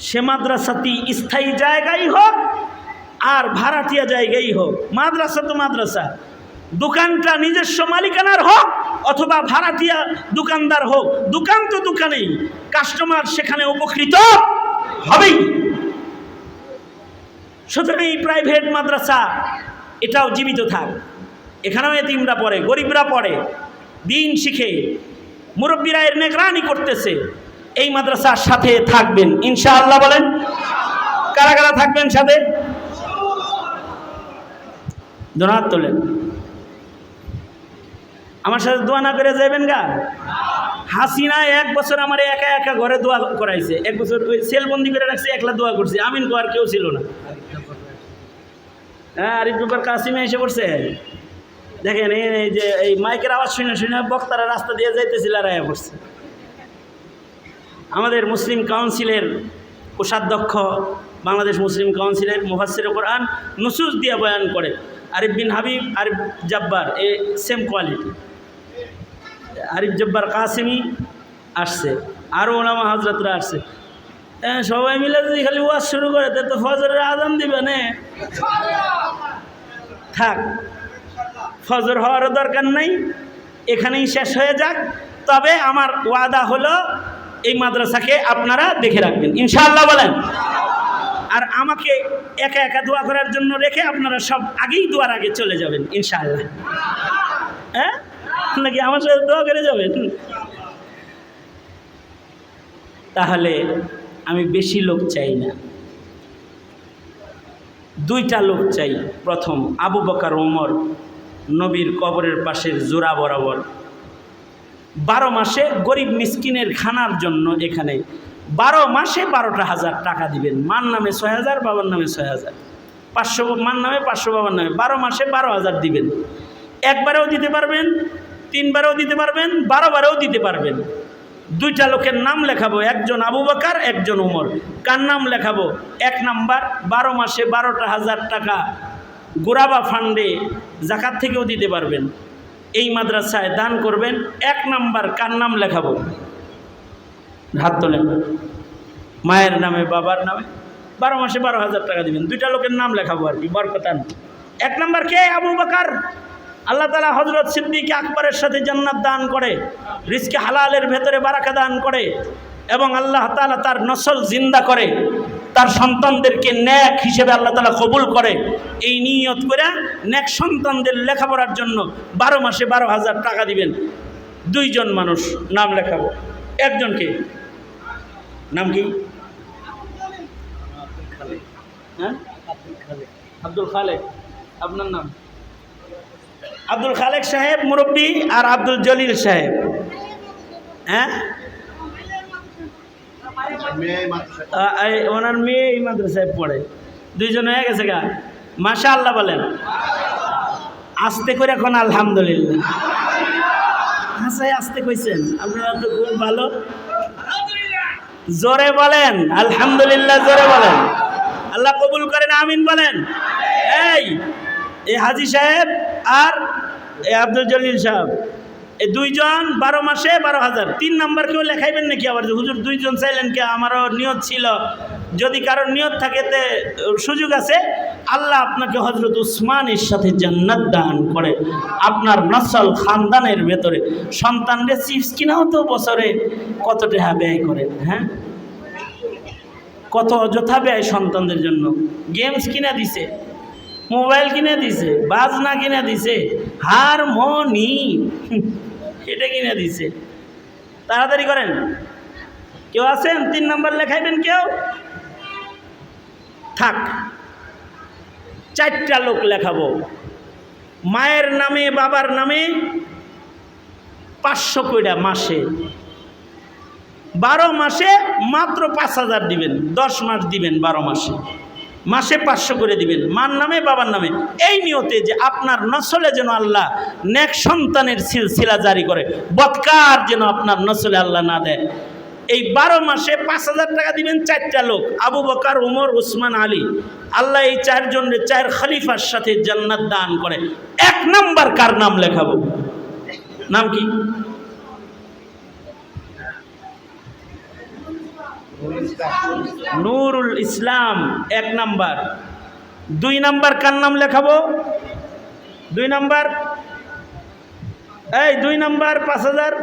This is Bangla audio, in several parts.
সে মাদ্রাসাটি স্থায়ী জায়গায় হোক আর ভাড়াটিয়া জায়গায় হোক, মাদ্রাসা তো মাদ্রাসা, দোকানটা নিজস্ব মালিকানার হোক অথবা ভাড়াটিয়া দোকানদার হোক, দোকান তো দোকানেই, কাস্টমার সেখানে উপকৃত হবেই। সুতরাং এই প্রাইভেট মাদ্রাসা এটাও জীবিত থাক, এখানেও এতিমরা পড়ে, গরিবরা পড়ে, দিন শিখে, মুরব্বীরা এর নেগরানি করতেছে। এই মাদ্রাসার সাথে থাকবেন ইনশাআল্লাহ, বলেন কারা কারা থাকবেন সাথে? দোনাত তোলেন, আমার সাথে দোয়া না করে যাবেন গা। হাসিনা 1 বছর আমার একা একা ঘরে দোয়া করাইছে, 1 বছর ওই সেলবন্দি করে রাখছে, একলা দোয়া করছে, আমিন কোয়ার কেউ ছিল না। হ্যাঁ, আরিফ জব্বার কাসিমে এসে পড়ছে। দেখেন এই যে এই মাইকের আওয়াজ শুনে শুনে বক্তারা রাস্তা দিয়ে যাইতেছিল আর আয়া পড়ছে। আমাদের মুসলিম কাউন্সিলের কোষাধ্যক্ষ, বাংলাদেশ মুসলিম কাউন্সিলের মুফাসসির কোরআন নুসুস দিয়ে বয়ান করে আরিফ বিন হাবিব, আরিফ জব্বার, এ সেম কোয়ালিটি। আরিফ জব্বার কাসিমি আসছে, আরও ওলামা হজরতরা আসছে। হ্যাঁ, সবাই মিলে যদি খালি ওয়াজ শুরু করে তো ফজরের আজান দিবে না, থাক, ফজর হওয়ারও দরকার নেই, এখানেই শেষ হয়ে যাক। তবে আমার ওয়াদা হলো এই মাদ্রাসাকে আপনারা দেখে রাখবেন ইনশাআল্লাহ, বলেন। আর আমাকে একা একা দোয়া করার জন্য রেখে আপনারা সব আগেই দোয়ার আগে চলে যাবেন ইনশাআল্লাহ। হ্যাঁ, নাকি আমার সাথে দোয়া করে যাবেন? তাহলে আমি বেশি লোক চাই না, 2টা লোক চাই। প্রথম আবু বকর ওমর, নবীর কবরের পাশের জোড়া বরাবর, 12 মাসে গরিব মিসকিনের খানার জন্য এখানে 12 মাসে 12টা হাজার টাকা দিবেন। মার নামে 6000, বাবার নামে 6000, 500 মার নামে, 500 বাবার নামে, 12 মাসে 12,000 দিবেন। একবারেও দিতে পারবেন, 3 বারেও দিতে পারবেন, 12 বারেও দিতে পারবেন। 2টা লোকের নাম লেখাবো, একজন আবু বকর, একজন ওমর। কার নাম লেখাবো? 1 নাম্বার 12 মাসে 12টা হাজার টাকা গোরাবা ফান্ডে জাকাত থেকেও দিতে পারবেন, এই মাদ্রাসায় দান করবেন। 1 নাম্বার কার নাম লেখাবো? হাত তোলেন। মায়ের নামে, বাবার নামে 12 মাসে 12,000 টাকা দিবেন। 2টা লোকের নাম লেখাবো আর কি, বরকতান। 1 নাম্বার কে? আবু বকর। আল্লাহ তাআলা হযরত সিদ্দিক আকবরের সাথে জান্নাত দান করে, রিজকে হালালের ভেতরে বারাকা দান করে, এবং আল্লাহ তাআলা তার নসল জিন্দা করে, তার সন্তানদেরকে নেক হিসেবে আল্লাহ তাআলা কবুল করে। এই নিয়ত করে নেক সন্তানদের লেখাপড়ার জন্য 12 মাসে 12,000 টাকা দিবেন। 2 জন মানুষ নাম লেখাবো। একজনকে নাম কি? হ্যাঁ, আব্দুল খালেক। আপনার নাম? আব্দুল খালেক সাহেব মুরব্বী, আর আব্দুল জলিল সাহেব। হ্যাঁ, ওনার মেয়ে এই মাদ্রাসায় পড়ে। 2 জন হয়ে গেছে গা, মাশাআল্লাহ বলেন। আস্তে করে এখন আলহামদুলিল্লাহ। হাসাই আস্তে কইছেন, আপনারা তো খুব ভালো। জোরে বলেন আলহামদুলিল্লাহ, জোরে বলেন। আল্লাহ কবুল করেন, আমিন বলেন। এই হাজি সাহেব আর এই আব্দুল জলিল সাহেব, এই 2 জন 12 মাসে 12,000। 3 নাম্বার কেউ লেখাইবেন নাকি আবার? হুজুর 2 জন চাইলেন কে? আমারও নিয়ত ছিল, যদি কারোর নিয়ত থাকে তে সুযোগ আছে। আল্লাহ আপনাকে হযরত উসমানের সাথে জান্নাত দান করে, আপনার নসল খানদানের ভেতরে সন্তানদের চিপস কিনাও তো বছরে কত টাকা ব্যয় করেন? হ্যাঁ, কত অযথা ব্যয় সন্তানদের জন্য। গেমস কিনে দিছে, মোবাইল কিনে দিছে, বাজনা কিনে দিছে, হারমোনি এটা কিনে দিছে। তাড়াতাড়ি করেন। কেউ আছেন 3 নাম্বার লেখাইবেন? কেউ থাক। 4টা লোক লেখাবো। মায়ের নামে, বাবার নামে 500 কইরা মাসে, 12 মাসে মাত্র 5,000 দিবেন। 10 মাস দিবেন, 12 মাসে, মাসে 500 করে দিবেন, মার নামে, বাবার নামে। এই নিয়তে যে আপনার নসলে যেন আল্লাহ নেক সন্তানের সিলসিলা জারি করে, বদকার যেন আপনার নসলে আল্লাহ না দেয়। এই 12 মাসে 5,000 টাকা দিবেন। 4টা লোক, আবু বকর, ওমর, উসমান, আলী। আল্লাহ এই 4 জনের 4 খলিফার সাথে জান্নাত দান করে। 1 নাম্বার কার নাম লেখাবো? নাম কি? নুরুল ইসলাম 1 নাম্বার। 2 নাম্বার কার নাম লেখাবো? 2 নাম্বার, এই 2 নাম্বার 5000।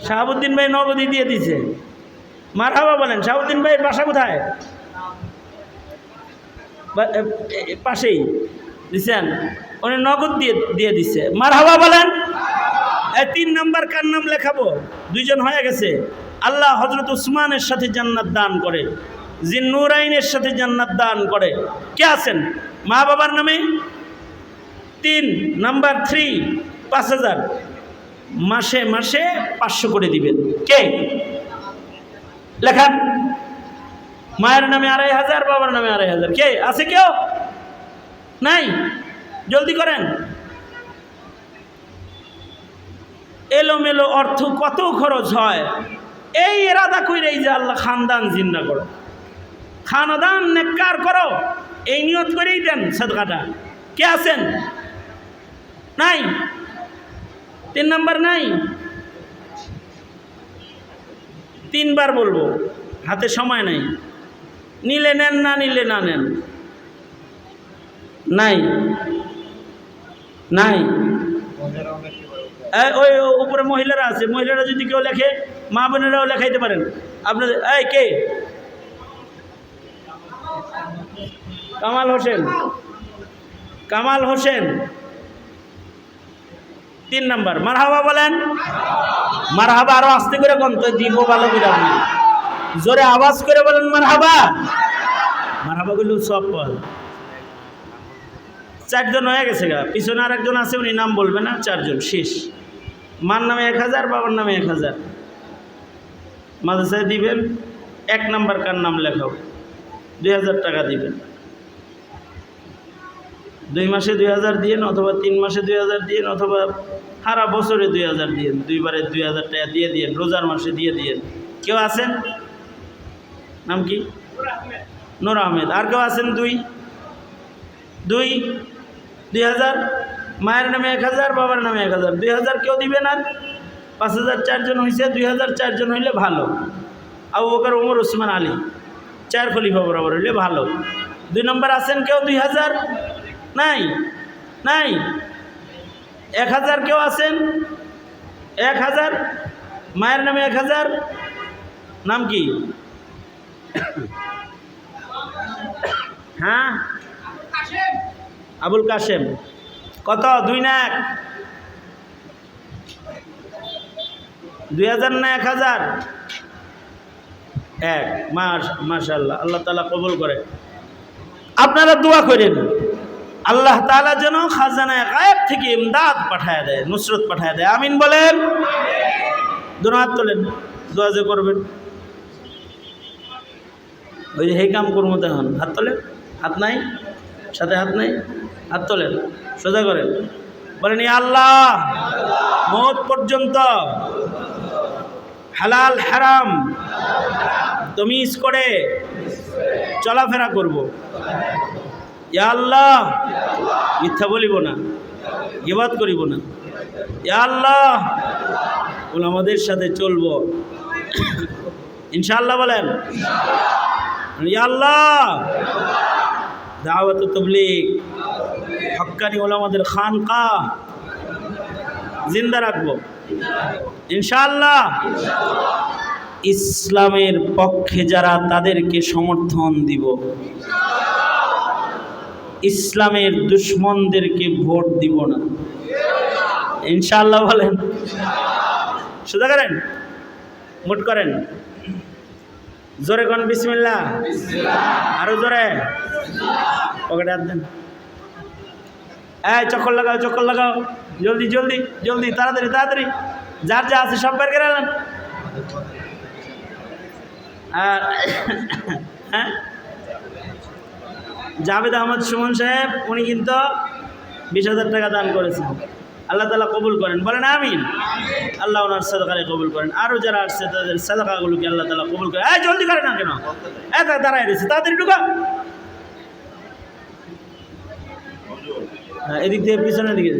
শাহাবুদ্দিন ভাই নগদই দিয়ে দিছে। মারহাবা বলেন। শাহাবুদ্দিন ভাইয়ের বাসা কোথায়? পাশেই দিচ্ছেন, উনি নগদ দিয়ে দিচ্ছে। মারহাবা বলেন। এই 3 নাম্বার কার নাম লেখাবো? 2 জন হয়ে গেছে। আল্লাহ হযরত উসমানের সাথে জান্নাত দান করে, জিন্নুরাইনের সাথে জান্নাত দান করে। কে আছেন? মা বাবার নামে 3 নাম্বার 3 5000। মাসে মাসে 500 করে দিবেন। কে লেখান? মায়ের নামে 2500, বাবার নামে 2500। কে আছে? কেউ নাই? জলদি করেন। এলোমেলো অর্থ কত খরচ হয়। এই এরাদা কইরেই যে আল্লাহ খানদান জিন্দা করো, খানদান নেককার করো, এই নিয়ত করেই দেন সাদকাটা। কে আছেন? নাই? 3 নাম্বার নাই? 3 বার বলবো, হাতে সময় নাই। নিলে নেন, না নিলে না নেন। নাই? নাই? ওই উপরে মহিলারা আছে, মহিলারা যদি কেউ লেখে, মা বোনেরাও লেখাইতে পারেন আপনাদের। এই কে? কামাল হোসেন। কামাল হোসেন 3 নাম্বার। মারহাবা বলেন। মারহাবা আরো আস্তে করে কোন তো দিব ভালো করে। আপনি জোরে আওয়াজ করে বলেন মারহাবা। মারহাবা গুলো সব বল। 4 জন হয়ে গেছে গা, পিছনে আর একজন আছে, উনি নাম বলবে না। 4 জন শেষ। মার নামে 1000, বাবার নামে 1000। মাদ্রাসায় দিবেন। 1 নাম্বার কার নাম লেখাও? 2000 টাকা দিবেন। 2 মাসে 2000 দিয়েন, অথবা 3 মাসে 2000 দিয়েন, অথবা সারা বছরে 2000 দিয়েন। 2 বারে 2000 টাকা দিয়ে দিয়েন। রোজার মাসে দিয়ে দিয়েন। কেউ আছেন? নাম কি? নূর আহমেদ। আর কেউ আছেন? 2000। মায়ের নামে 1000, বাবার নামে 1000। 2000 কেউ দিবেন। আর 5000 4 জন হয়েছে। 2000 4 জন হইলে ভালো। আবু বকর, ওমর, ওসমান, আলী 4 খলিফা বরাবর হইলে ভালো। 2 নম্বর আছেন কেউ? 2000 নাই? নাই? 1000 কেউ আছেন? 1000 মায়ের নামে 1000। নাম কি? হ্যাঁ, আবুল কাশেম। কত? 2 না 1? 2000 না 1000? 1। মাশাআল্লাহ, আল্লাহ তাআলা কবুল করে। আপনারা দোয়া করেন আল্লাহ তাআলা যেন খাজানায়ে গায়েব থেকে ইমদাদ পাঠায় দেয়, নুসরত পাঠায় দেয়। আমিন বলেন। দুনো হাত তোলেন, দোয়া যে করবেন। ওই যে হে কাম করবো তখন হাত তোলেন। হাত নাই? সাথে হাত নাই? হাত তোলেন, সোজা করেন, বলেন ইয়া আল্লাহ, মওত পর্যন্ত হালাল হারাম তমিজ করে চলাফেরা করব। ইয়া আল্লাহ, মিথ্যা বলিব না, গীবত করিব না। ইয়া আল্লাহ, ওলামাদের সাথে চলব ইনশাআল্লাহ। বলেন ইয়া আল্লাহ, দাওয়াত ও তাবলীগ হক্কানি ওলামাদের খানকাহ জিন্দা রাখব ইনশাআল্লাহ। ইসলামের পক্ষে যারা, তাদেরকে সমর্থন দিব। ইসলামের দুশ্মনদেরকে ভোট দিব না ইনশাআল্লাহ। বলেন, সোজা করেন, মুট করেন, জোরে কোন বিসমিল্লাহ। আরো জোরে, পকেটে হাত দেন। এই চক্কর লাগাও, চক্কর লাগাও, জলদি জলদি জলদি, তাড়াতাড়ি তাড়াতাড়ি, যার যা আছে সব বের করে আনেন। আর হ্যাঁ, জাভেদ আহমদ সুমন সাহেব, উনি কিন্তু 20,000 টাকা দান করেছেন। আল্লাহ তাআলা কবুল করেন, বলেন আমিন। আল্লাহ ওনার সাদাকারে কবুল করেন। আরও যারা আসছে তাদের সাদাকাগুলোকে আল্লাহ তাআলা কবুল করেন। এই জলদি করে না কেন? দাঁড়ায় রয়েছে, তাড়াতাড়ি ঢুকা। হ্যাঁ, এদিক থেকে পিছনের দিকে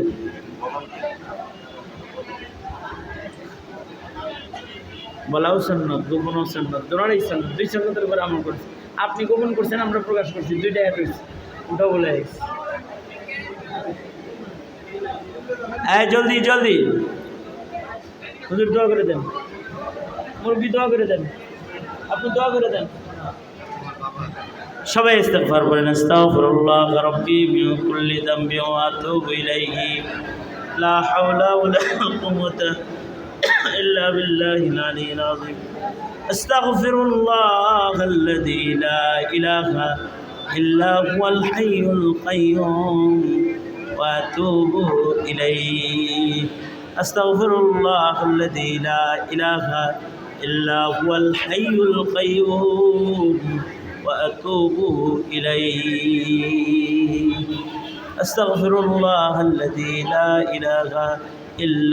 বলাও সুন্নত, গোপনও সুন্নত, দোনোটাই সুন্নত। 2 সুন্নতের উপর আমল করছি। আপনি গোপন করছেন, আমরা প্রকাশ করছি, 2টা এক হয়েছে। ওটা বলে গেছি। জলদি জলদি হুজুর দোয়া করে দেন, মুরব্বি দোয়া করে দেন, আপনি দোয়া করে দেন। সবাই ইস্তিগফার করেন। আস্তাগফিরুল্লাহ রাব্বি মিন কুল্লি যামবি ওয়া আতুবু ইলাইহি লা হাওলা ওয়ালা কুওয়াতা ইল্লা বিল্লাহিল আলিয়্যিল আযীম। আস্তাগফিরুল্লাহাল্লাযী লা ইলাহা ইল্লা হুয়াল হাইয়ুল কাইয়্যুম ওয়া আতুবু ইলাইহি। আস্তাগফিরুল্লাহাল্লাযী লা ইলাহা ইল্লা হুয়াল হাইয়ুল কাইয়্যুম وأتوب إليه. أستغفر الله الذي لا إله إلا